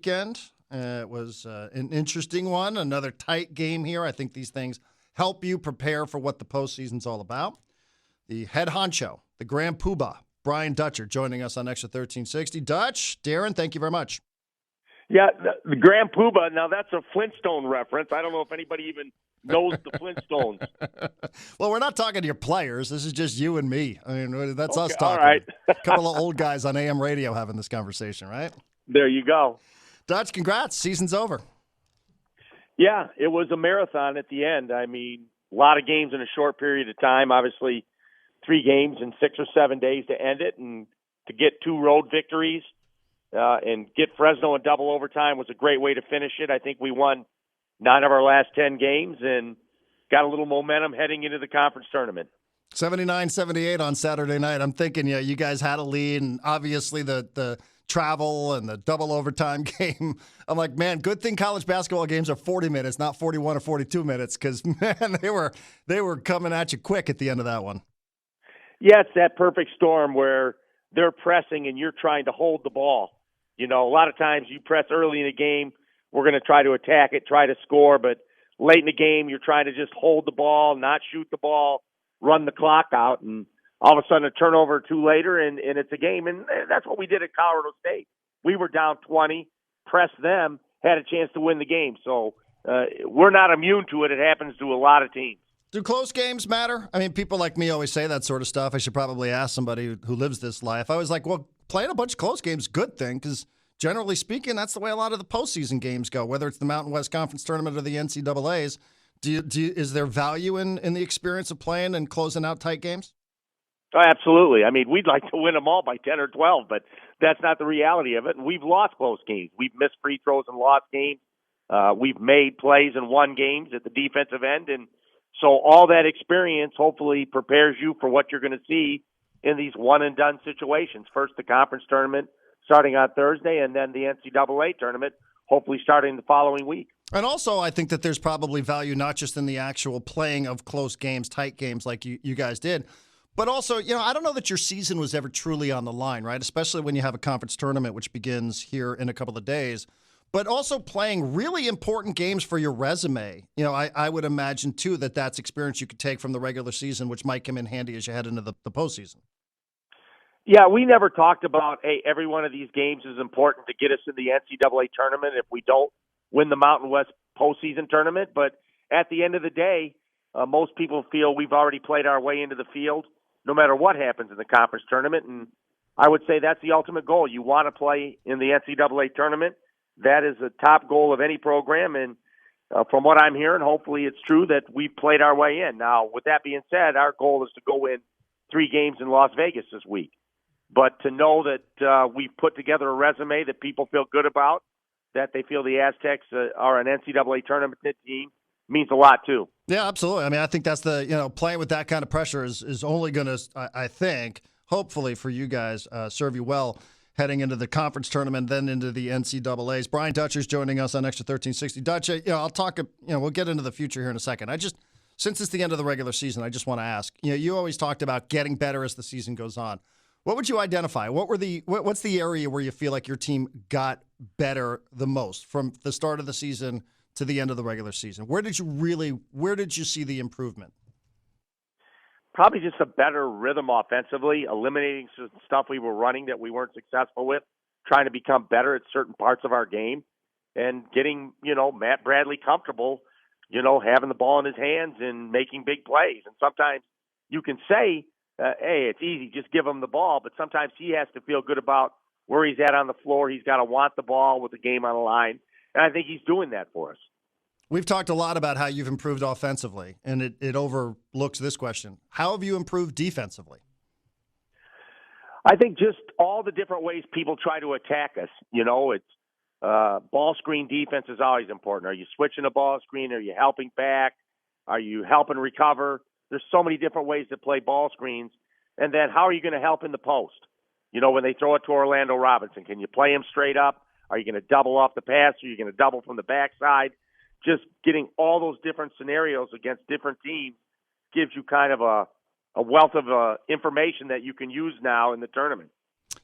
Weekend. It was an interesting one, another tight game here. I think these things help you prepare for what the postseason's all about. The head honcho, the grand poobah, Brian Dutcher, joining us on Xtra 1360. Dutch, Darren, thank you very much. Yeah, the grand poobah, now that's a Flintstone reference. I don't know if anybody even knows the Flintstones. Well, we're not talking to your players. This is just you and me. I mean, that's us talking. All right. A couple of old guys on AM radio having this conversation, right? There you go. Dutch, congrats. Season's over. Yeah, it was a marathon at the end. I mean, a lot of games in a short period of time. Obviously, 3 games in 6 or 7 days to end it, and to get 2 road victories and get Fresno in double overtime was a great way to finish it. I think we won 9 of our last 10 games and got a little momentum heading into the conference tournament. 79-78 on Saturday night. I'm thinking, yeah, you guys had a lead, and obviously the travel and the double overtime game. I'm like, man, good thing college basketball games are 40 minutes, not 41 or 42 minutes, because, man, they were coming at you quick at the end of that one. Yeah, it's that perfect storm where they're pressing and you're trying to hold the ball. You know, a lot of times you press early in a game, we're going to try to attack it, try to score, but late in the game, you're trying to just hold the ball, not shoot the ball, run the clock out, and all of a sudden a turnover or 2 later, and it's a game. And that's what we did at Colorado State. We were down 20, pressed them, had a chance to win the game. So we're not immune to it. It happens to a lot of teams. Do close games matter? I mean, people like me always say that sort of stuff. I should probably ask somebody who lives this life. I was like, well, playing a bunch of close games is a good thing, because generally speaking, that's the way a lot of the postseason games go, whether it's the Mountain West Conference Tournament or the NCAAs. Is there value in the experience of playing and closing out tight games? Oh, absolutely. I mean, we'd like to win them all by 10 or 12, but that's not the reality of it. And we've lost close games. We've missed free throws and lost games. We've made plays and won games at the defensive end. And so all that experience hopefully prepares you for what you're going to see in these one-and-done situations. First, the conference tournament starting on Thursday, and then the NCAA tournament hopefully starting the following week. And also, I think that there's probably value not just in the actual playing of close games, tight games like you guys did, but also, you know, I don't know that your season was ever truly on the line, right? Especially when you have a conference tournament, which begins here in a couple of days, but also playing really important games for your resume. You know, I would imagine, too, that that's experience you could take from the regular season, which might come in handy as you head into the postseason. Yeah, we never talked about, hey, every one of these games is important to get us in the NCAA tournament if we don't win the Mountain West postseason tournament. But at the end of the day, most people feel we've already played our way into the field no matter what happens in the conference tournament. And I would say that's the ultimate goal. You want to play in the NCAA tournament. That is the top goal of any program. And from what I'm hearing, hopefully it's true that we've played our way in. Now, with that being said, our goal is to go win 3 games in Las Vegas this week. But to know that we've put together a resume that people feel good about, that they feel the Aztecs are an NCAA tournament team, means a lot too. Yeah, absolutely. I mean, I think that's playing with that kind of pressure is only going to, I think, hopefully for you guys, serve you well heading into the conference tournament, then into the NCAAs. Brian Dutcher's joining us on Xtra 1360. Dutch, I'll talk, we'll get into the future here in a second. Since it's the end of the regular season, I just want to ask, you always talked about getting better as the season goes on. What would you identify? What's the area where you feel like your team got better the most from the start of the season to the end of the regular season? Where did you see the improvement? Probably just a better rhythm offensively, eliminating some stuff we were running that we weren't successful with, trying to become better at certain parts of our game, and getting, Matt Bradley comfortable, having the ball in his hands and making big plays. And sometimes you can say, hey, it's easy, just give him the ball. But sometimes he has to feel good about where he's at on the floor. He's got to want the ball with the game on the line. And I think he's doing that for us. We've talked a lot about how you've improved offensively, and it overlooks this question. How have you improved defensively? I think just all the different ways people try to attack us. It's ball screen defense is always important. Are you switching a ball screen? Are you helping back? Are you helping recover? There's so many different ways to play ball screens. And then how are you going to help in the post? When they throw it to Orlando Robinson, can you play him straight up? Are you going to double off the pass? Are you going to double from the backside? Just getting all those different scenarios against different teams gives you kind of a wealth of information that you can use now in the tournament.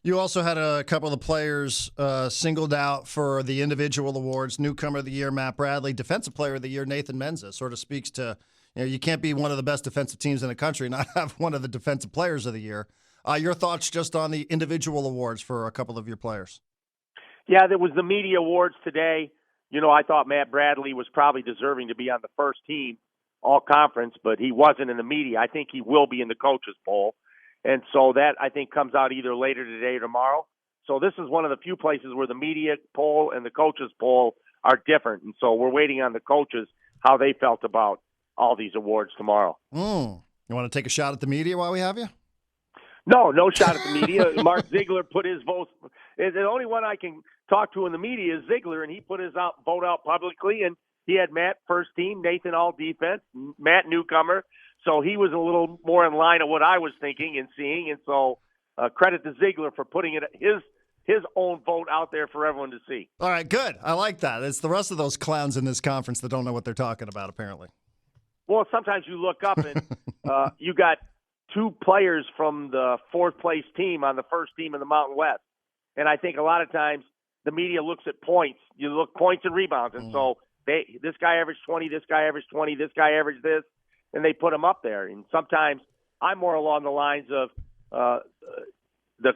You also had a couple of players singled out for the individual awards. Newcomer of the Year, Matt Bradley. Defensive Player of the Year, Nathan Menza. Sort of speaks to, you can't be one of the best defensive teams in the country and not have one of the Defensive Players of the Year. Your thoughts just on the individual awards for a couple of your players? Yeah, there was the media awards today. I thought Matt Bradley was probably deserving to be on the first team all conference, but he wasn't in the media. I think he will be in the coaches poll. And so that, I think, comes out either later today or tomorrow. So this is one of the few places where the media poll and the coaches poll are different. And so we're waiting on the coaches, how they felt about all these awards tomorrow. You want to take a shot at the media while we have you? No shot at the media. Mark Ziggler put his vote. The only one I can talk to in the media is Ziggler, and he put his vote out publicly. And he had Matt first team, Nathan all defense, Matt newcomer. So he was a little more in line of what I was thinking and seeing. And so credit to Ziggler for putting it his own vote out there for everyone to see. All right, good. I like that. It's the rest of those clowns in this conference that don't know what they're talking about, apparently. Well, sometimes you look up and you got two players from the fourth place team on the first team in the Mountain West. And I think a lot of times the media looks at points. You look points and rebounds. And so this guy averaged 20, this guy averaged 20, this guy averaged this, and they put him up there. And sometimes I'm more along the lines of the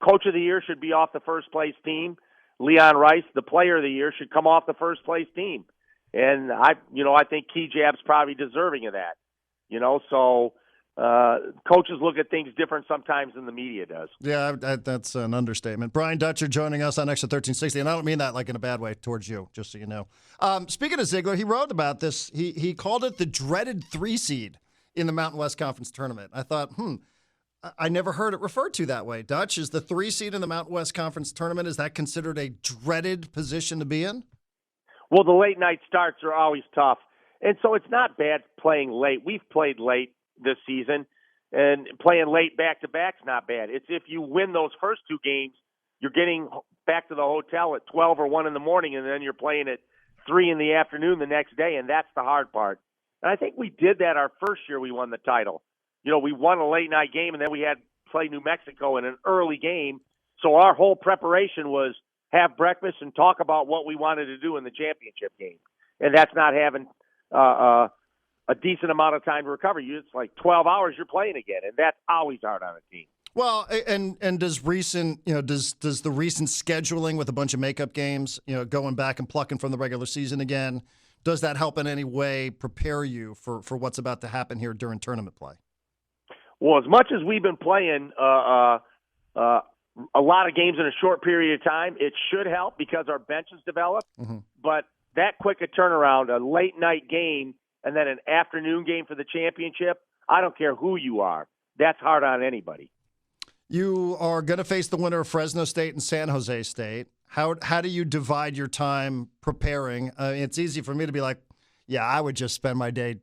coach of the year should be off the first place team. Leon Rice, the player of the year, should come off the first place team. And I think Keyjab's probably deserving of that. So coaches look at things different sometimes than the media does. Yeah, that's an understatement. Brian Dutcher joining us on Xtra 1360, and I don't mean that like in a bad way towards you, just so you know. Speaking of Ziggler, he wrote about this. He called it the dreaded 3 seed in the Mountain West Conference Tournament. I thought, I never heard it referred to that way. Dutch, is the 3 seed in the Mountain West Conference Tournament, is that considered a dreaded position to be in? Well, the late night starts are always tough. And so it's not bad playing late. We've played late this season, and playing late back-to-back's not bad. It's if you win those first 2 games, you're getting back to the hotel at 12 or 1 in the morning, and then you're playing at 3 in the afternoon the next day, and that's the hard part. And I think we did that our first year we won the title. We won a late-night game, and then we had to play New Mexico in an early game. So our whole preparation was have breakfast and talk about what we wanted to do in the championship game. And that's not having a decent amount of time to recover. It's like 12 hours you're playing again, and that's always hard on a team. Well, and does the recent scheduling with a bunch of makeup games, going back and plucking from the regular season again, does that help in any way prepare you for what's about to happen here during tournament play? Well, as much as we've been playing a lot of games in a short period of time, it should help because our bench is developed. Mm-hmm. But that quick a turnaround, a late night game, and then an afternoon game for the championship, I don't care who you are. That's hard on anybody. You are going to face the winner of Fresno State and San Jose State. How do you divide your time preparing? It's easy for me to be like, yeah, I would just spend my day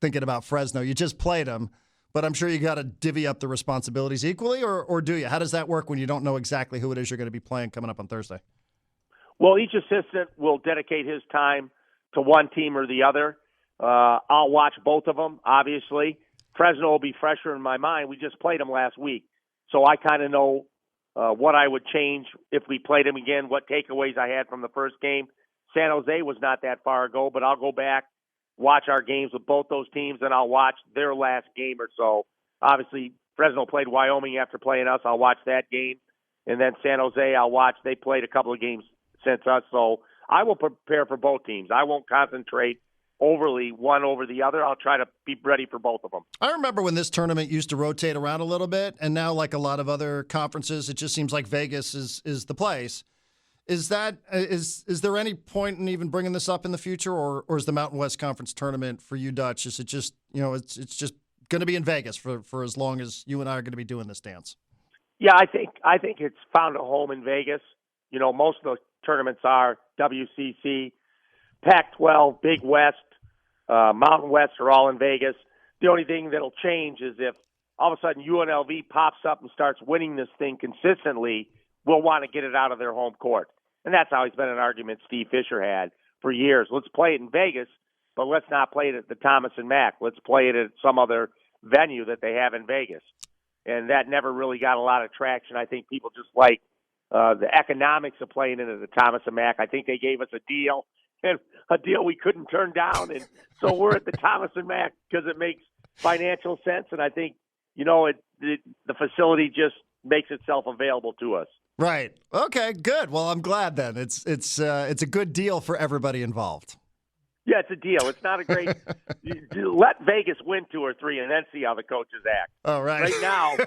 thinking about Fresno. You just played them, but I'm sure you got to divvy up the responsibilities equally, or do you? How does that work when you don't know exactly who it is you're going to be playing coming up on Thursday? Well, each assistant will dedicate his time to one team or the other. I'll watch both of them, obviously. Fresno will be fresher in my mind. We just played them last week. So I kind of know what I would change if we played them again, what takeaways I had from the first game. San Jose was not that far ago, but I'll go back, watch our games with both those teams, and I'll watch their last game or so. Obviously, Fresno played Wyoming after playing us. I'll watch that game. And then San Jose, I'll watch. They played a couple of games since us. So I will prepare for both teams. I won't concentrate overly one over the other. I'll try to be ready for both of them. I remember when this tournament used to rotate around a little bit, and now, like a lot of other conferences, it just seems like Vegas is the place. Is there any point in even bringing this up in the future, or is the Mountain West Conference tournament for you, Dutch? Is it just it's just going to be in Vegas for as long as you and I are going to be doing this dance? Yeah, I think it's found a home in Vegas. Most of the tournaments are WCC, Pac-12, Big West, Mountain West are all in Vegas. The only thing that'll change is if all of a sudden UNLV pops up and starts winning this thing consistently, we'll want to get it out of their home court. And that's always been an argument Steve Fisher had for years. Let's play it in Vegas, but let's not play it at the Thomas and Mack. Let's play it at some other venue that they have in Vegas. and that never really got a lot of traction. I think people just like the economics of playing into the Thomas and Mack. I think they gave us a deal, and a deal we couldn't turn down, and so we're at the Thomas and Mack because it makes financial sense, and I think the facility just makes itself available to us. Right. Okay. Good. Well, I'm glad then. It's a good deal for everybody involved. Yeah, it's a deal. It's not a great. Let Vegas win 2 or 3, and then see how the coaches act. Oh, right. Right now,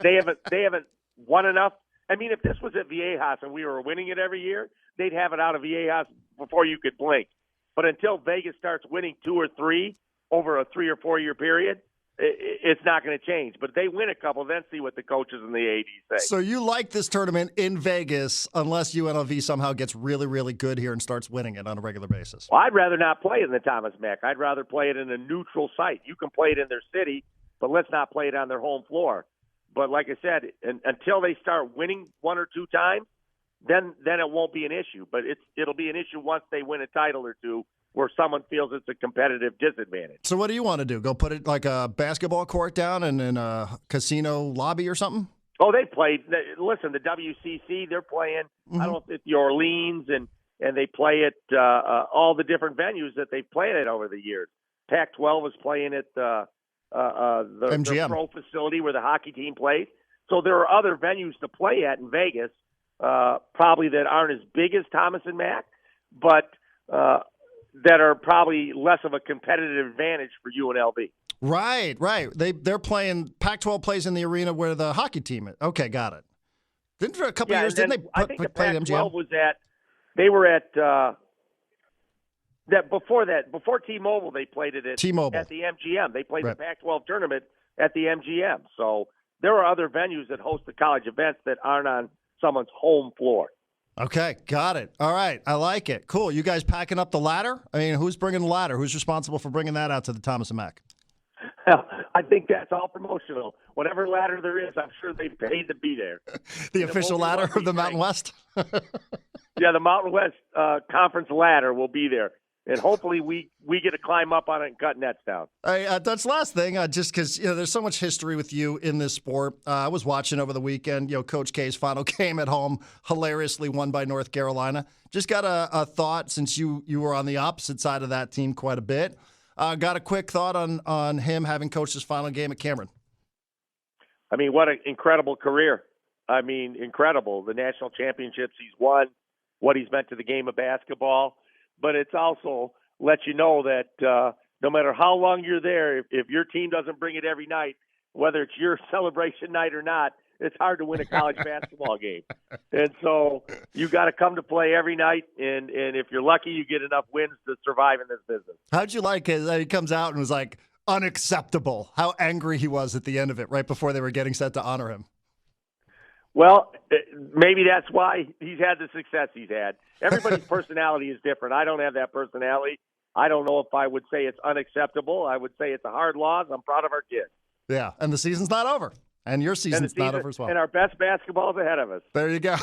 they haven't won enough. I mean, if this was at Viejas and we were winning it every year, they'd have it out of Viejas before you could blink. But until Vegas starts winning 2 or 3 over a 3 or 4 year period, it's not going to change. But they win a couple, then see what the coaches and the ADs say. So you like this tournament in Vegas unless UNLV somehow gets really, really good here and starts winning it on a regular basis? Well, I'd rather not play it in the Thomas Mack. I'd rather play it in a neutral site. You can play it in their city, but let's not play it on their home floor. But like I said, until they start winning 1 or 2 times, then it won't be an issue. But it'll be an issue once they win a title or 2 where someone feels it's a competitive disadvantage. So what do you want to do? Go put it like a basketball court down and in a casino lobby or something? Oh, they played. Listen, the WCC, they're playing. I don't know if it's the Orleans, and they play at all the different venues that they've played at over the years. Pac-12 is playing at the MGM. Pro facility where the hockey team plays. So there are other venues to play at in Vegas, probably that aren't as big as Thomas and Mack, but that are probably less of a competitive advantage for UNLV. Right. They're playing. Pac-12 plays in the arena where the hockey team is. Okay, got it. Didn't for a couple years? Didn't they? I think the play Pac-12 MGM? was at. They were at that before T-Mobile. They played it at T-Mobile at the MGM. They played right. the Pac-12 tournament at the MGM. So there are other venues that host the college events that aren't on someone's home floor. Okay, got it. All right, I like it. Cool. You guys packing up the ladder? I mean, who's bringing the ladder? Who's responsible for bringing that out to the Thomas and Mack? I think that's all promotional. Whatever ladder there is, I'm sure they paid to be there. The official ladder of the Mountain West? Yeah, the Mountain West Conference ladder will be there. And hopefully we get to climb up on it and cut nets down. That's the last thing, just because there's so much history with you in this sport. I was watching over the weekend, Coach K's final game at home, hilariously won by North Carolina. Just got a thought, since you were on the opposite side of that team quite a bit. Got a quick thought on him having coached his final game at Cameron. I mean, what an incredible career. I mean, incredible. The national championships he's won, what he's meant to the game of basketball. But it's also let you know that no matter how long you're there, if your team doesn't bring it every night, whether it's your celebration night or not, it's hard to win a college basketball game. And so you got to come to play every night, and if you're lucky, you get enough wins to survive in this business. How'd you like it? He comes out and was like, unacceptable. How angry he was at the end of it, right before they were getting set to honor him. Well, maybe that's why he's had the success he's had. Everybody's personality is different. I don't have that personality. I don't know if I would say it's unacceptable. I would say it's a hard loss. I'm proud of our kids. Yeah, and the season's not over. And your season's not over as well. And our best basketball is ahead of us. There you go.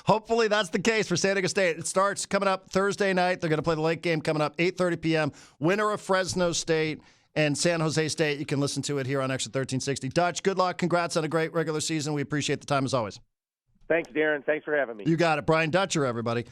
Hopefully that's the case for San Diego State. It starts coming up Thursday night. They're going to play the late game coming up 8:30 p.m. Winner of Fresno State and San Jose State. You can listen to it here on Xtra 1360. Dutch, good luck. Congrats on a great regular season. We appreciate the time as always. Thanks, Darren. Thanks for having me. You got it. Brian Dutcher, everybody.